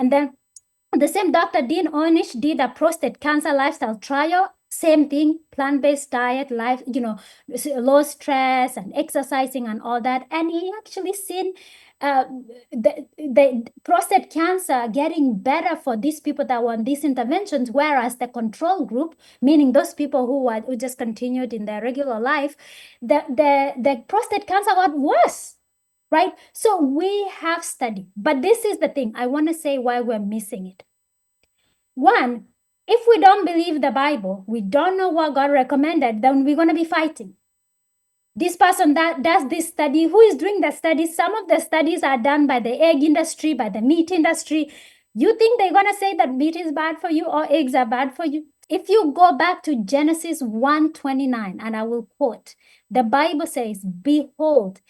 And then the same Dr. Dean Ornish did a prostate cancer lifestyle trial. Same thing, plant-based diet, life, low stress and exercising and all that. And he actually seen the prostate cancer getting better for these people that were on these interventions, whereas the control group, meaning those people who just continued in their regular life, the prostate cancer got worse. Right? So we have studied, but this is the thing. I want to say why we're missing it. One, if we don't believe the Bible, we don't know what God recommended, then we're going to be fighting. This person that does this study, who is doing the studies? Some of the studies are done by the egg industry, by the meat industry. You think they're going to say that meat is bad for you or eggs are bad for you? If you go back to Genesis 1:29, and I will quote, the Bible says, "Behold,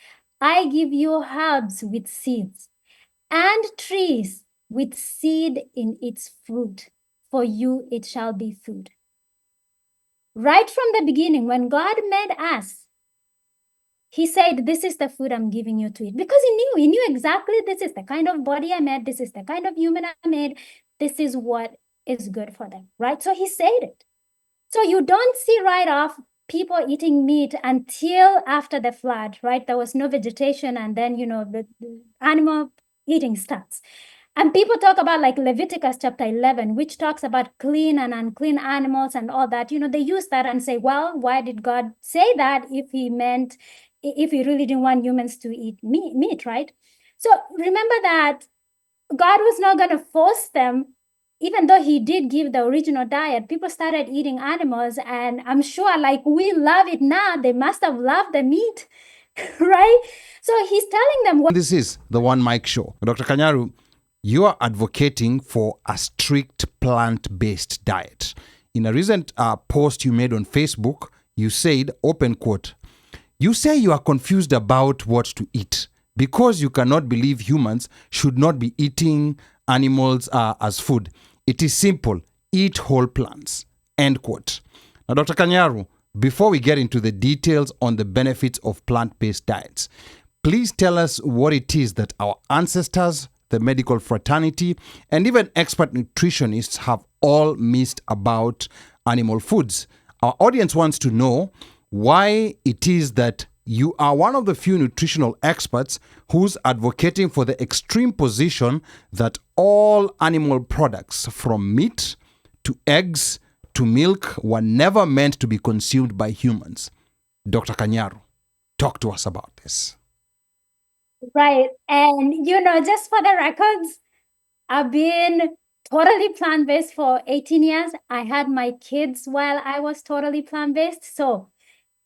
I give you herbs with seeds and trees with seed in its fruit. For you it shall be food." Right from the beginning, when God made us, he said, this is the food I'm giving you to eat. Because he knew exactly this is the kind of body I made, this is the kind of human I made, this is what is good for them, right? So he said it. So you don't see right off people eating meat until after the flood, right? There was no vegetation, and then, the animal eating starts. And people talk about like Leviticus chapter 11, which talks about clean and unclean animals and all that. They use that and say, well, why did God say that if he really didn't want humans to eat meat, right? So remember that God was not going to force them. Even though he did give the original diet, people started eating animals. And I'm sure like we love it now, they must have loved the meat, right? So he's telling them what. This is the One Mic Show. Dr. Kanyaru, you are advocating for a strict plant-based diet. In a recent post you made on Facebook, you said, open quote, "You say you are confused about what to eat because you cannot believe humans should not be eating animals as food. It is simple. Eat whole plants." End quote. Now, Dr. Kanyaru, before we get into the details on the benefits of plant-based diets, please tell us what it is that our ancestors, the medical fraternity, and even expert nutritionists have all missed about animal foods. Our audience wants to know why it is that you are one of the few nutritional experts who's advocating for the extreme position that all animal products, from meat to eggs to milk, were never meant to be consumed by humans. Dr. Kanyaru, talk to us about this. Right. And, just for the records, I've been totally plant-based for 18 years. I had my kids while I was totally plant-based. So,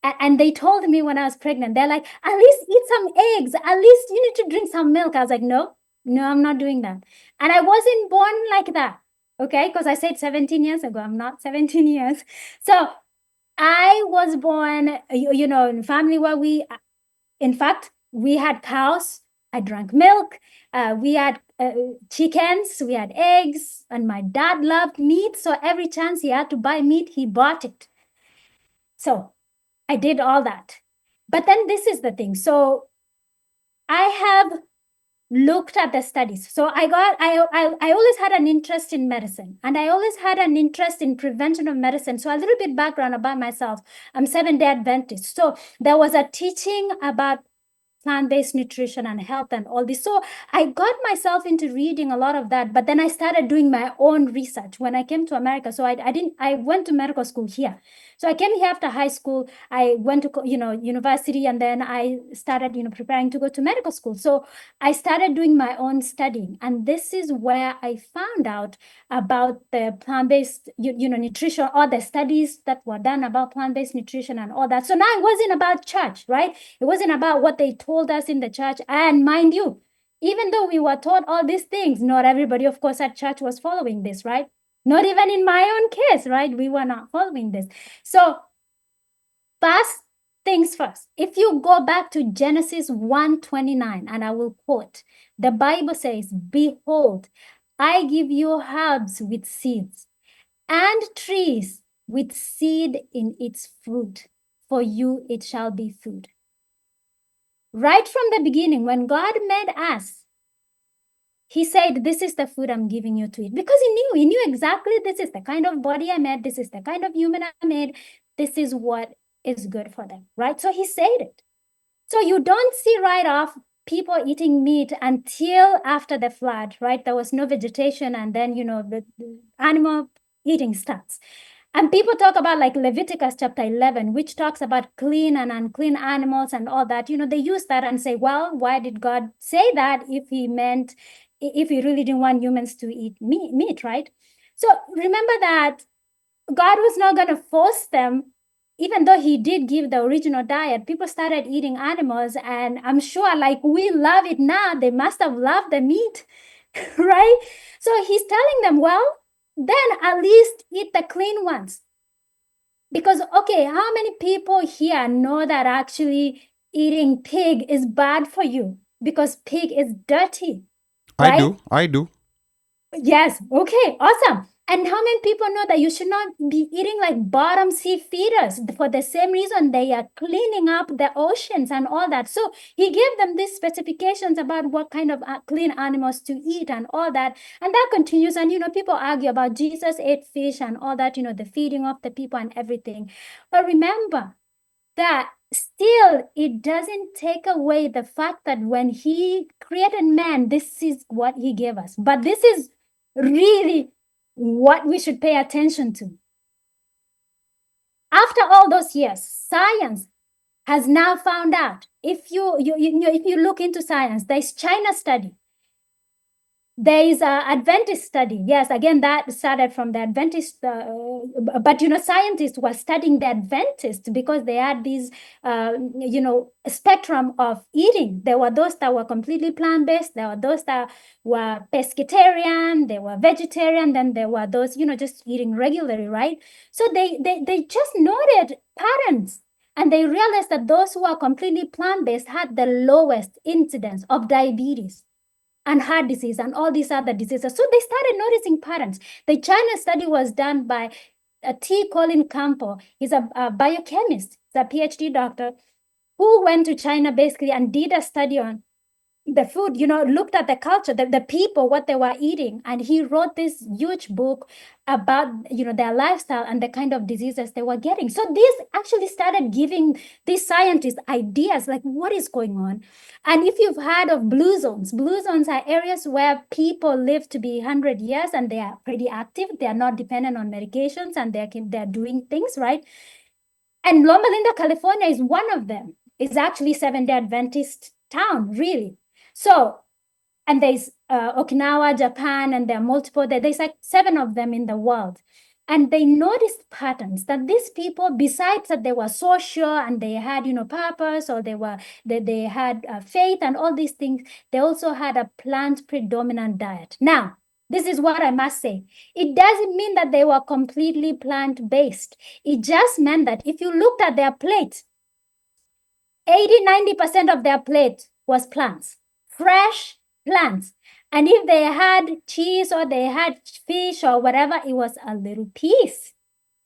and they told me when I was pregnant, they're like, at least eat some eggs. At least you need to drink some milk. I was like, no, I'm not doing that. And I wasn't born like that. Okay. Because I said 17 years ago, I'm not 17 years. So I was born, in a family where in fact, we had cows. I drank milk. We had chickens. We had eggs. And my dad loved meat. So every chance he had to buy meat, he bought it. So I did all that. But then this is the thing. So I have looked at the studies. So I always had an interest in medicine, and I always had an interest in prevention of medicine. So a little bit background about myself. I'm Seventh-day Adventist. So there was a teaching about plant-based nutrition and health and all this. So I got myself into reading a lot of that, but then I started doing my own research when I came to America. So I went to medical school here. So I came here after high school. I went to, university, and then I started, preparing to go to medical school. So I started doing my own studying. And this is where I found out about the plant-based, nutrition, all the studies that were done about plant-based nutrition and all that. So now it wasn't about church, right? It wasn't about what they told us in the church. And mind you, even though we were taught all these things, not everybody, of course, at church was following this, right? Not even in my own case, right? We were not following this. So first things first, if you go back to Genesis 1:29, and I will quote, the Bible says, "Behold, I give you herbs with seeds and trees with seed in its fruit. For you it shall be food." Right from the beginning, when God made us, he said, this is the food I'm giving you to eat, because he knew exactly, this is the kind of body I made, this is the kind of human I made, this is what is good for them, right? So he said it. So you don't see right off people eating meat until after the flood, right? There was no vegetation, and then, the animal eating starts. And people talk about like Leviticus chapter 11, which talks about clean and unclean animals and all that. They use that and say, well, why did God say that if he really didn't want humans to eat meat, right? So remember that God was not going to force them, even though he did give the original diet. People started eating animals, and I'm sure like we love it now, they must have loved the meat, right? So he's telling them, well, then at least eat the clean ones. Because, okay, how many people here know that actually eating pig is bad for you? Because pig is dirty, right? I do. Yes. Okay. Awesome. And how many people know that you should not be eating like bottom sea feeders for the same reason they are cleaning up the oceans and all that? So he gave them these specifications about what kind of clean animals to eat and all that. And that continues. And, people argue about Jesus ate fish and all that, the feeding of the people and everything. But remember that still it doesn't take away the fact that when he created man, this is what he gave us. But this is really what we should pay attention to. After all those years, science has now found out. If you look into science, there's China study. There is an Adventist study. Yes, again, that started from the Adventist, but scientists were studying the Adventists because they had this, spectrum of eating. There were those that were completely plant-based. There were those that were pescatarian. They were vegetarian. Then there were those, just eating regularly, right? So they just noted patterns. And they realized that those who are completely plant-based had the lowest incidence of diabetes and heart disease and all these other diseases. So they started noticing patterns. The China study was done by T. Colin Campbell. He's a biochemist, he's a PhD doctor who went to China basically and did a study on the food, looked at the culture, the people, what they were eating. And he wrote this huge book about, their lifestyle and the kind of diseases they were getting. So this actually started giving these scientists ideas like what is going on. And if you've heard of blue zones are areas where people live to be 100 years and they are pretty active. They are not dependent on medications and they're doing things, right? And Loma Linda, California is one of them. It's actually Seventh-day Adventist town, really. So, and there's Okinawa, Japan, and there are multiple, there's like 7 of them in the world. And they noticed patterns that these people, besides that they were social and they had, purpose, or they had faith and all these things, they also had a plant predominant diet. Now, this is what I must say. It doesn't mean that they were completely plant-based. It just meant that if you looked at their plate, 80-90% of their plate was plants, fresh plants. And if they had cheese or they had fish or whatever, it was a little piece.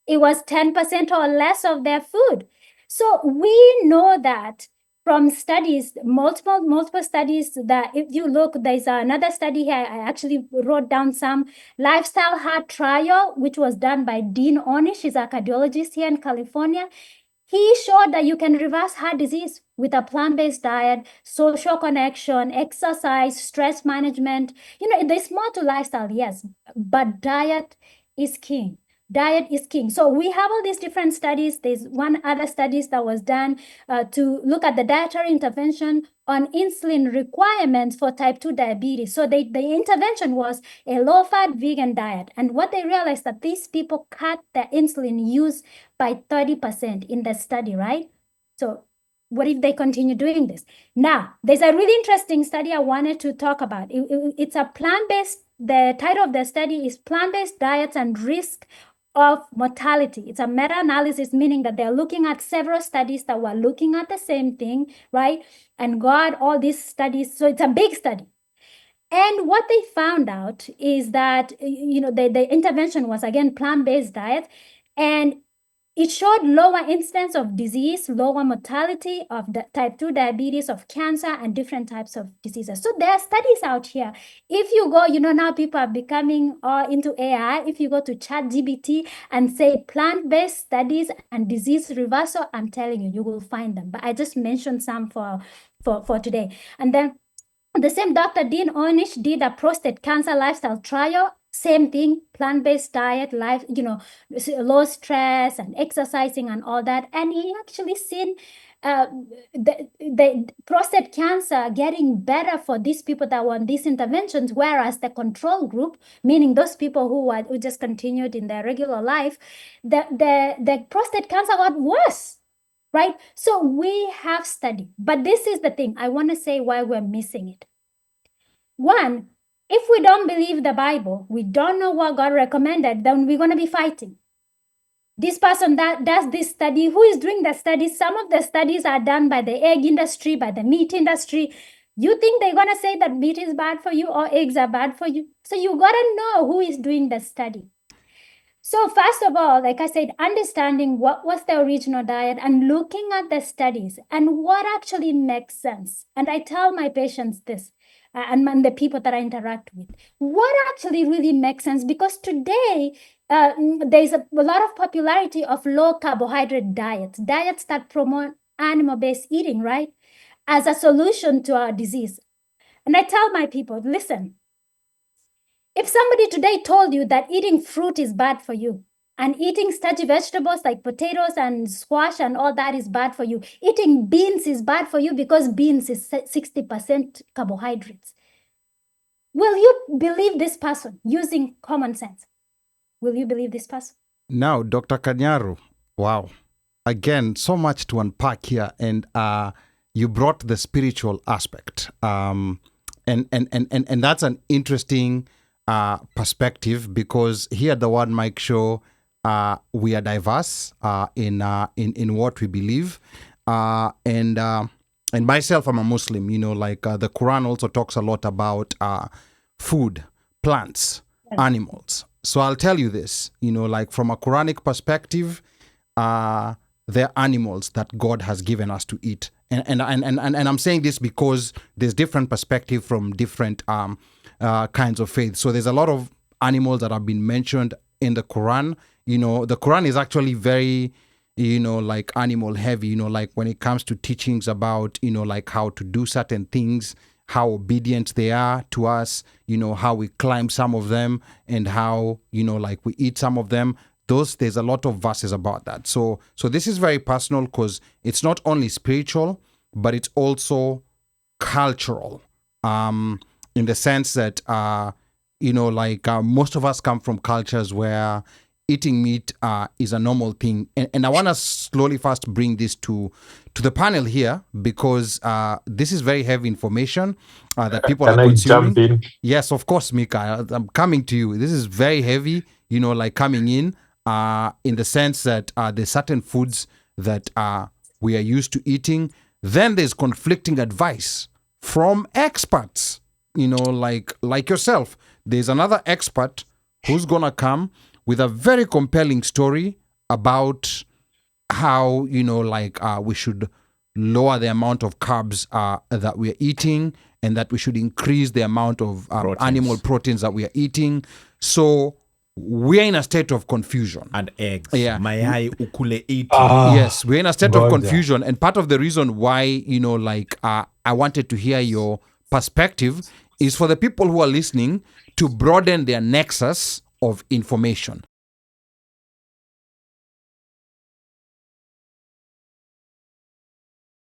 It was 10% or less of their food. So we know that from studies, multiple studies, that if you look, there's another study here. I actually wrote down some lifestyle heart trial, which was done by Dean Ornish. He's a cardiologist here in California. He showed that you can reverse heart disease with a plant-based diet, social connection, exercise, stress management. There's more to lifestyle, yes, but diet is king. Diet is king. So we have all these different studies. There's one other studies that was done to look at the dietary intervention on insulin requirements for type 2 diabetes. So the intervention was a low-fat vegan diet. And what they realized that these people cut their insulin use by 30% in the study, right? So what if they continue doing this? Now, there's a really interesting study I wanted to talk about. It's a plant-based, the title of the study is Plant-Based Diets and Risk of Mortality. It's a meta-analysis, meaning that they're looking at several studies that were looking at the same thing, right? And got all these studies. So it's a big study. And what they found out is that, the intervention was, again, plant-based diet. And It showed lower incidence of disease, lower mortality of the type 2 diabetes, of cancer, and different types of diseases. So there are studies out here. If you go, now people are becoming into AI. If you go to ChatGPT and say plant-based studies and disease reversal, I'm telling you, you will find them. But I just mentioned some for today. And then the same Dr. Dean Ornish did a prostate cancer lifestyle trial. Same thing, plant-based diet, life, low stress and exercising and all that. And he actually seen the prostate cancer getting better for these people that were on these interventions, whereas the control group, meaning those people who just continued in their regular life, the prostate cancer got worse. Right? So we have studied, but this is the thing. I want to say why we're missing it. One, if we don't believe the Bible, we don't know what God recommended, then we're going to be fighting. This person that does this study, who is doing the studies? Some of the studies are done by the egg industry, by the meat industry. You think they're going to say that meat is bad for you or eggs are bad for you? So you got to know who is doing the study. So first of all, like I said, understanding what was the original diet and looking at the studies and what actually makes sense. And I tell my patients this, and the people that I interact with, what actually really makes sense, because today there's a lot of popularity of low carbohydrate diets that promote animal-based eating, right, as a solution to our disease. And I tell my people, listen, if somebody today told you that eating fruit is bad for you, and eating starchy vegetables like potatoes and squash and all that is bad for you, eating beans is bad for you because beans is 60% carbohydrates, will you believe this person using common sense? Will you believe this person? Now, Dr. Kanyaru, wow. Again, so much to unpack here. And you brought the spiritual aspect. And that's an interesting perspective, because here at the One Mic Show, we are diverse in what we believe. And myself, I'm a Muslim, the Quran also talks a lot about food, plants, animals. So I'll tell you this, from a Quranic perspective, they're animals that God has given us to eat. And I'm saying this because there's different perspective from different kinds of faith. So there's a lot of animals that have been mentioned in the Quran. The Quran is actually very, animal heavy, when it comes to teachings about, how to do certain things, how obedient they are to us, how we climb some of them, and how, we eat some of them. There's a lot of verses about that. So this is very personal, because it's not only spiritual, but it's also cultural, in the sense that, most of us come from cultures where eating meat is a normal thing. And I want to slowly first bring this to the panel here, because this is very heavy information that people Can are consuming. Jump in? Yes, of course, Mika. I'm coming to you. This is very heavy, coming in the sense that there's certain foods that we are used to eating. Then there's conflicting advice from experts, like yourself. There's another expert who's going to come with a very compelling story about how, we should lower the amount of carbs that we are eating, and that we should increase the amount of animal proteins that we are eating. So we're in a state of confusion. And eggs. Yeah. Mayai ukule eating. Yes, we're in a state of confusion. And part of the reason why, I wanted to hear your perspective is for the people who are listening to broaden their nexus of information.